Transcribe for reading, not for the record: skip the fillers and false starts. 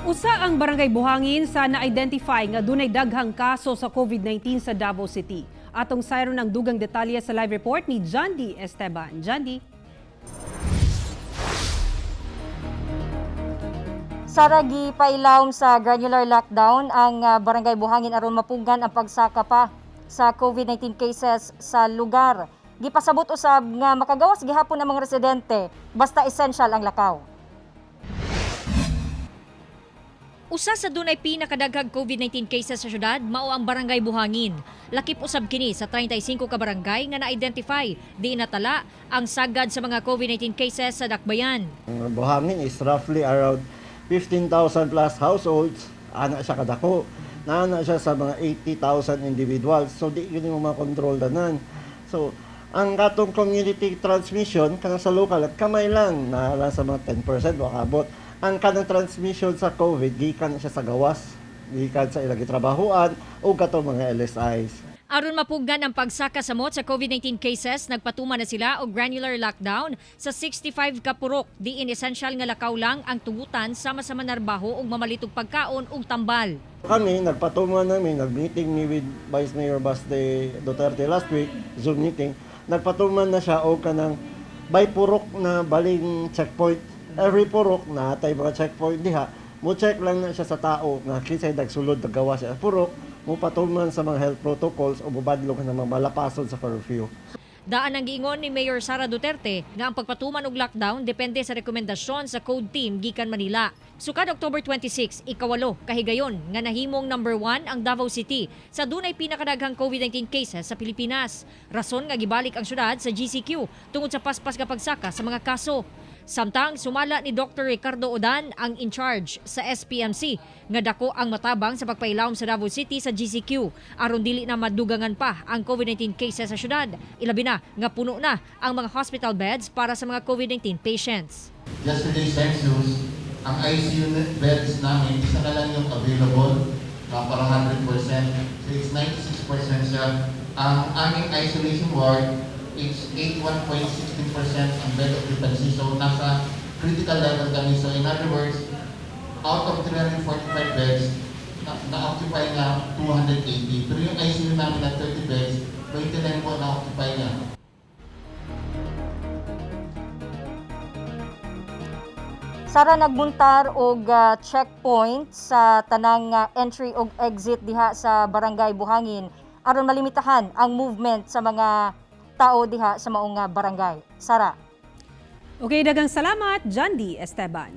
Usa ang barangay Buhangin sa na-identify nga dunay daghang kaso sa COVID-19 sa Davao City. Atong sayron ng dugang detalye sa live report ni John D. Esteban. John D. Saragi pailawom sa granular lockdown ang barangay Buhangin aron mapugan ang pagsaka pa sa COVID-19 cases sa lugar. Gipasabot usab nga makagawas gihapon ang mga residente basta essential ang lakaw. Usa sa dunay pinakadaghang COVID-19 cases sa syudad mao ang barangay Buhangin. Lakip usab kini sa 35 ka barangay nga na-identify di natala ang sagad sa mga COVID-19 cases sa Dakbayan. Ang Buhangin is roughly around 15,000 plus households. Ana siya kadako. Naana siya sa mga 80,000 individuals. So di yun mo makontrol tanan. So ang katong community transmission kana sa local at kamay lang na sa mga 10% wakabot. Ang kanang transmission sa COVID gikan siya sa gawas, gikan sa ilang trabahoan o katong mga LSIs. Aron mapugnan ang pagsaka sa mot sa COVID-19 cases, nagpatuman na sila og granular lockdown sa 65 ka purok. Diin essential nga lakaw lang ang tugutan sama sa manarbaho ug mamalitog pagkaon ug tambal. Kami nagpatuman namin, nag-meeting ni with Vice Mayor Baste Duterte last week, Zoom meeting. Nagpatuman na siya og kanang by purok na baling checkpoint. Every purok na tay mga checkpoint diha, mo check lang na siya sa tao nga kinsay nagsulod nagawa siya sa purok, mo patuman sa mga health protocols o mobadlong ng mga malapason sa curfew. Daan ang giingon ni Mayor Sara Duterte nga ang pagpatuman og lockdown depende sa rekomendasyon sa Code Team gikan Manila. Sukad October 26, ikawalo kahigayon nga nahimong number 1 ang Davao City sa dunay pinakadaghang COVID-19 cases sa Pilipinas. Rason nga gibalik ang syudad sa GCQ tungod sa paspas nga pagsaka sa mga kaso. Samtang sumala ni Dr. Ricardo Odan ang in charge sa SPMC nga dako ang matabang sa pagpailawom sa Davao City sa GCQ aron dili na madugangan pa ang COVID-19 cases sa syudad. Ilabi na nga puno na ang mga hospital beds para sa mga COVID-19 patients. Yesterday's census, ang ICU beds namin, isa na lang yung available na para 100%. So it's 96% siya. Ang aming isolation ward, it's 81.16% ang bed occupancy. So nasa critical level kami. So in other words, out of 345 beds, na-occupy na 280. Pero yung ICU namin na 30 beds, 29 po na-occupy niya. Sara nagbuntar og checkpoint sa tanang entry og exit diha sa barangay Buhangin aron malimitahan ang movement sa mga tao diha sa maong barangay. Sara. Okay, daghang salamat, John D. Esteban.